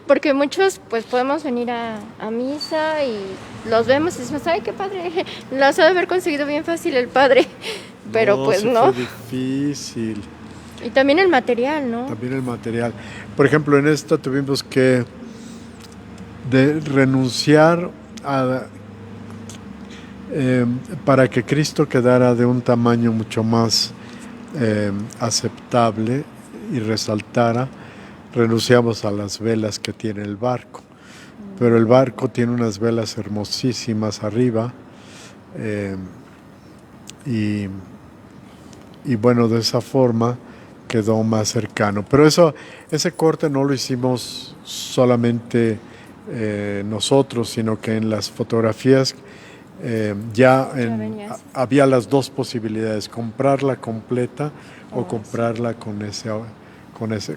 porque muchos pues podemos venir a misa y los vemos y decimos, ay, qué padre, las ha de haber conseguido bien fácil el padre. Pero pues sí no. Fue difícil. Y también el material, ¿no? También el material. Por ejemplo, en esta tuvimos que de renunciar para que Cristo quedara de un tamaño mucho más aceptable y resaltara, renunciamos a las velas que tiene el barco. Pero el barco tiene unas velas hermosísimas arriba y bueno, de esa forma quedó más cercano. Pero ese corte no lo hicimos solamente nosotros, sino que en las fotografías había las dos posibilidades: comprarla completa o comprarla con ese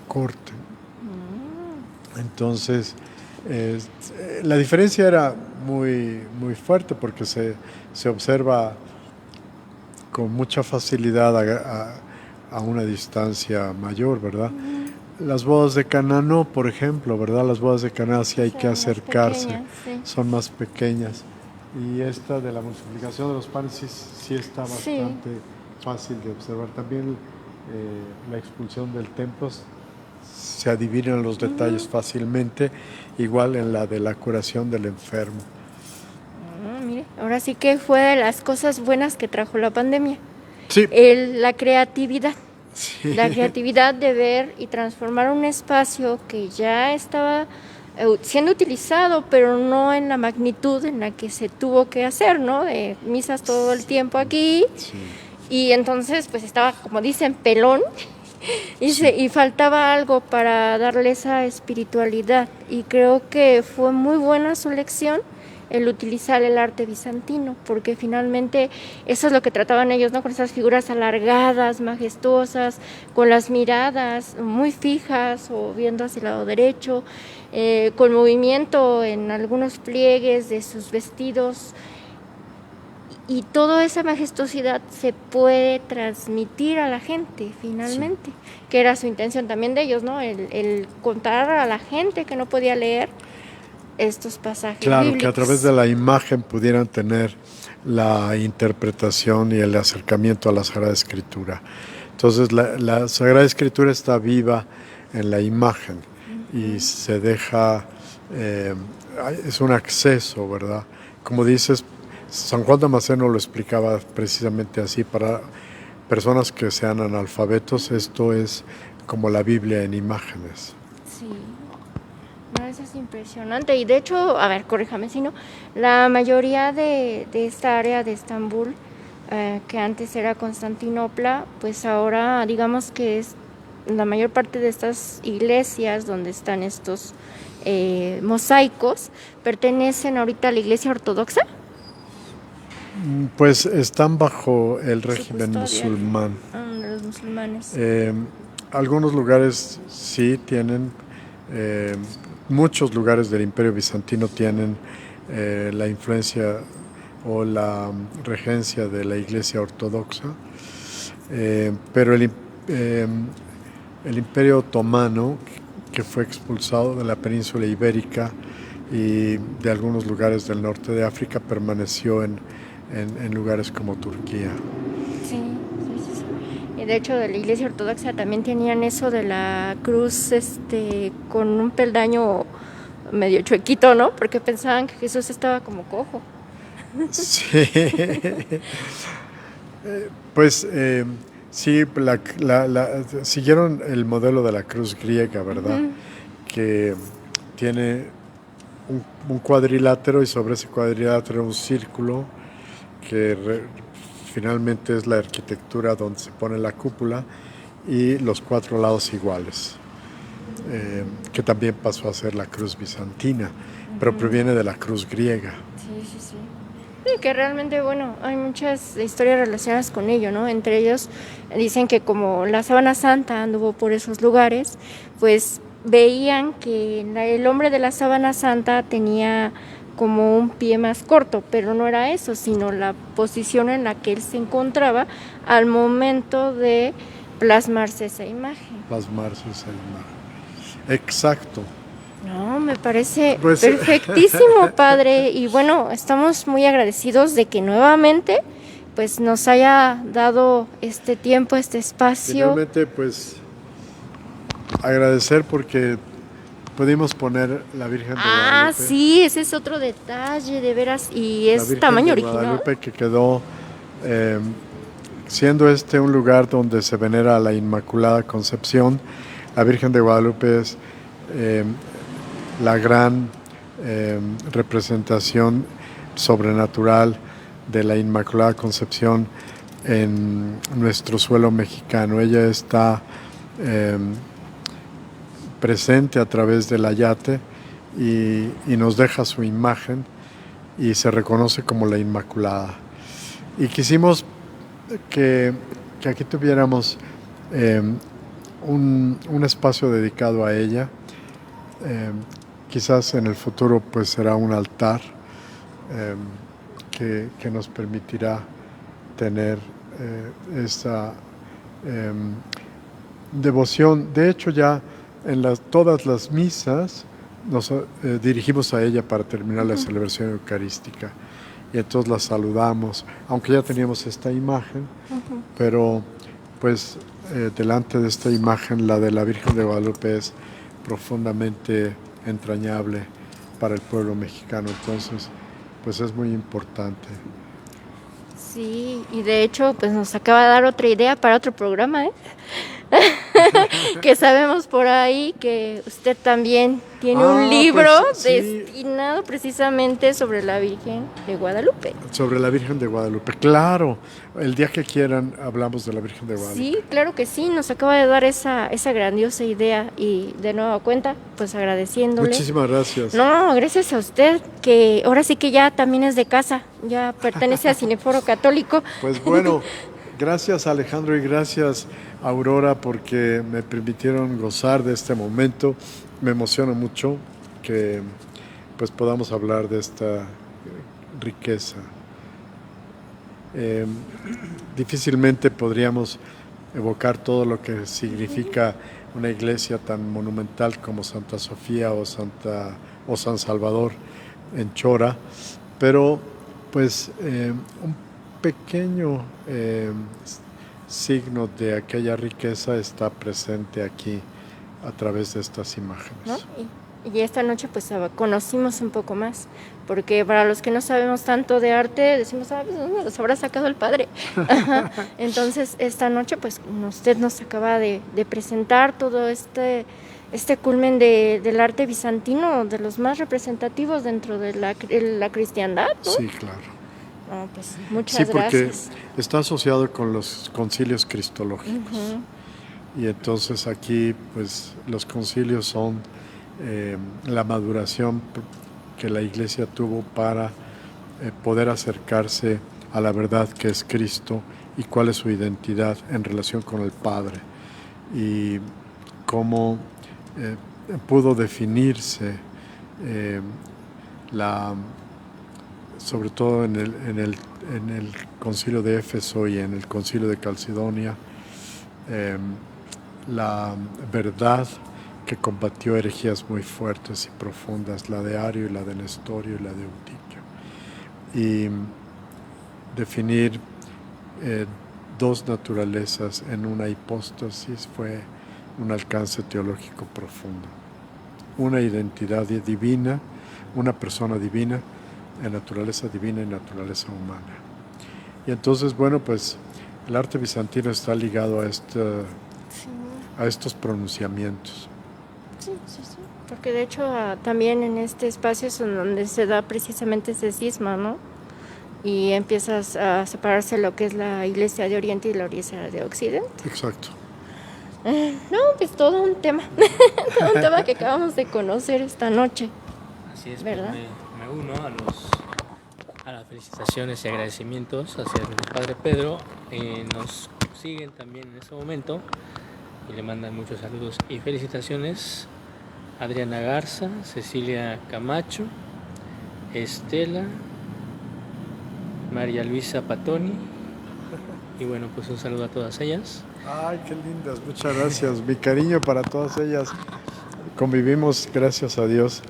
corte. Entonces, la diferencia era muy, muy fuerte porque se observa con mucha facilidad a una distancia mayor, ¿verdad? Las bodas de Caná no, por ejemplo, ¿verdad? Las bodas de Caná sí hay que acercarse, pequeñas, sí. Son más pequeñas. Y esta de la multiplicación de los panes sí está bastante fácil de observar. También la expulsión del templo se adivinan los detalles fácilmente, igual en la de la curación del enfermo. Mire, ahora sí que fue de las cosas buenas que trajo la pandemia. Sí. La creatividad. Sí. La creatividad de ver y transformar un espacio que ya estaba siendo utilizado, pero no en la magnitud en la que se tuvo que hacer, ¿no? De misas todo el tiempo aquí. Sí. Y entonces, pues estaba, como dicen, pelón. Y faltaba algo para darle esa espiritualidad. Y creo que fue muy buena su elección el utilizar el arte bizantino, porque finalmente eso es lo que trataban ellos, ¿no? Con esas figuras alargadas, majestuosas, con las miradas muy fijas o viendo hacia el lado derecho, con movimiento en algunos pliegues de sus vestidos. Y toda esa majestuosidad se puede transmitir a la gente, finalmente, que era su intención también de ellos, ¿no? El contar a la gente que no podía leer estos pasajes bíblicos. Que a través de la imagen pudieran tener la interpretación y el acercamiento a la Sagrada Escritura. Entonces la Sagrada Escritura está viva en la imagen y se deja, es un acceso, ¿verdad? Como dices, San Juan Damasceno lo explicaba precisamente así: para personas que sean analfabetos, esto es como la Biblia en imágenes. Sí. No, eso es impresionante. Y de hecho, a ver, corríjame si no, la mayoría de esta área de Estambul, que antes era Constantinopla, pues ahora digamos que es la mayor parte de estas iglesias donde están estos mosaicos, pertenecen ahorita a la iglesia ortodoxa. Pues están bajo el régimen musulmán. Los musulmanes. Algunos lugares sí tienen, muchos lugares del Imperio Bizantino tienen la influencia o la regencia de la Iglesia Ortodoxa, pero el Imperio Otomano, que fue expulsado de la península ibérica y de algunos lugares del norte de África, permaneció en lugares como Turquía. Sí. Y de hecho de la iglesia ortodoxa también tenían eso de la cruz con un peldaño medio chuequito, ¿no? Porque pensaban que Jesús estaba como cojo. Sí. Pues sí, siguieron el modelo de la cruz griega, ¿verdad? Que tiene un cuadrilátero y sobre ese cuadrilátero un círculo que finalmente es la arquitectura donde se pone la cúpula y los cuatro lados iguales, que también pasó a ser la cruz bizantina, pero proviene de la cruz griega. Sí, que realmente, bueno, hay muchas historias relacionadas con ello, ¿no? Entre ellos dicen que como la sábana santa anduvo por esos lugares, pues veían que el hombre de la sábana santa tenía como un pie más corto, pero no era eso, sino la posición en la que él se encontraba al momento de plasmarse esa imagen. Exacto. No, me parece perfectísimo, padre. Y bueno, estamos muy agradecidos de que nuevamente pues nos haya dado este tiempo, este espacio. Finalmente, pues agradecer porque pudimos poner la Virgen de Ah, Guadalupe. sí, ese es otro detalle, de veras. Y La es Virgen tamaño de original. Guadalupe, que quedó, siendo este un lugar donde se venera a la Inmaculada Concepción. La Virgen de Guadalupe es la gran representación sobrenatural de la Inmaculada Concepción en nuestro suelo mexicano. Ella está presente a través del ayate y nos deja su imagen y se reconoce como la Inmaculada. Y quisimos que aquí tuviéramos un espacio dedicado a ella. Quizás en el futuro pues será un altar que nos permitirá tener esa devoción. De hecho, ya en todas las misas nos dirigimos a ella para terminar la celebración eucarística, y entonces la saludamos, aunque ya teníamos esta imagen, pero pues delante de esta imagen, la de la Virgen de Guadalupe, es profundamente entrañable para el pueblo mexicano. Entonces pues es muy importante. Sí, y de hecho pues nos acaba de dar otra idea para otro programa, ¿eh? Que sabemos por ahí que usted también tiene un libro pues, sí, destinado precisamente sobre la Virgen de Guadalupe. Sobre la Virgen de Guadalupe, claro. El día que quieran hablamos de la Virgen de Guadalupe. Sí, claro que sí, nos acaba de dar esa grandiosa idea, y de nueva cuenta, pues agradeciéndole. Muchísimas gracias. No, gracias a usted, que ahora sí que ya también es de casa, ya pertenece a Cineforo Católico. Pues bueno, gracias Alejandro y gracias Aurora, porque me permitieron gozar de este momento. Me emociona mucho que pues podamos hablar de esta riqueza. Difícilmente podríamos evocar todo lo que significa una iglesia tan monumental como Santa Sofía o San Salvador en Chora, pero pues un pequeño signo de aquella riqueza está presente aquí a través de estas imágenes, ¿no? Y esta noche pues conocimos un poco más, porque para los que no sabemos tanto de arte, decimos, pues ¿dónde los habrá sacado el padre? Entonces esta noche pues usted nos acaba de presentar todo este culmen del arte bizantino, de los más representativos dentro de la cristiandad, ¿no? Sí, claro. No, pues muchas porque gracias. Está asociado con los concilios cristológicos. Y entonces aquí pues los concilios son la maduración que la Iglesia tuvo para poder acercarse a la verdad que es Cristo y cuál es su identidad en relación con el Padre, y cómo pudo definirse sobre todo en el concilio de Éfeso y en el concilio de Calcedonia, la verdad que combatió herejías muy fuertes y profundas, la de Ario y la de Nestorio y la de Eutiquio, y definir dos naturalezas en una hipóstasis fue un alcance teológico profundo, una identidad divina, una persona divina en naturaleza divina y naturaleza humana. Y entonces, bueno, pues el arte bizantino está ligado a estos pronunciamientos. Sí, porque de hecho también en este espacio es en donde se da precisamente ese cisma, ¿no? Y empiezas a separarse lo que es la Iglesia de Oriente y la Iglesia de Occidente. Exacto. No, pues todo un tema, todo un tema que acabamos de conocer esta noche. Así es, ¿verdad? Me uno a las felicitaciones y agradecimientos hacia el Padre Pedro. Nos siguen también en este momento y le mandan muchos saludos y felicitaciones Adriana Garza, Cecilia Camacho, Estela, María Luisa Patoni, y bueno, pues un saludo a todas ellas. Ay, qué lindas, muchas gracias. Mi cariño para todas ellas. Convivimos, gracias a Dios,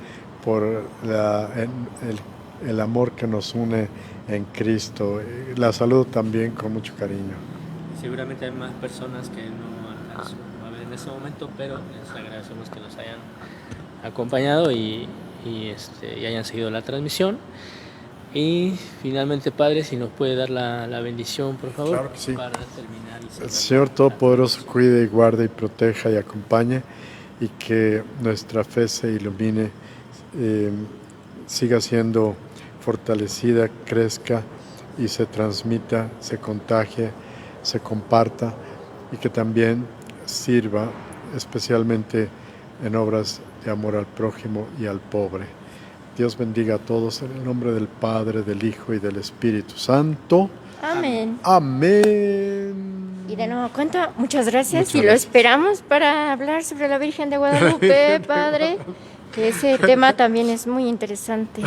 por el amor que nos une en Cristo. La saludo también con mucho cariño. Seguramente hay más personas que no alcanzo a ver en este momento, pero les agradecemos que nos hayan acompañado y hayan seguido la transmisión. Y finalmente, Padre, si nos puede dar la bendición, por favor, Claro que sí. para terminar. El Señor Todopoderoso cuide, guarde y proteja y acompañe, y que nuestra fe se ilumine, siga siendo fortalecida, crezca y se transmita, se contagie, se comparta, y que también sirva especialmente en obras de amor al prójimo y al pobre. Dios bendiga a todos en el nombre del Padre, del Hijo y del Espíritu Santo. Amén. Amén. Y de nuevo cuenta, muchas gracias. Muchas Y lo gracias. esperamos para hablar sobre la Virgen de Guadalupe, Padre. Que ese tema también es muy interesante.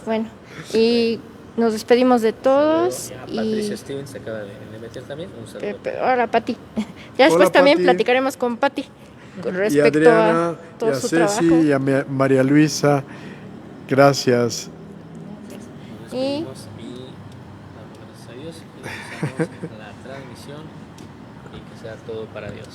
Bueno, y nos despedimos de todos. A Y Patricia Stevens se acaba de meter también. Un saludo. hola, Pati. Ya después Hola, también Pati. platicaremos con Pati con Y respecto Adriana, a y todo a su Ceci, trabajo. y a María Luisa, gracias. Nos Y- despedimos y damos gracias a Dios y finalizamos la transmisión y que sea todo para Dios.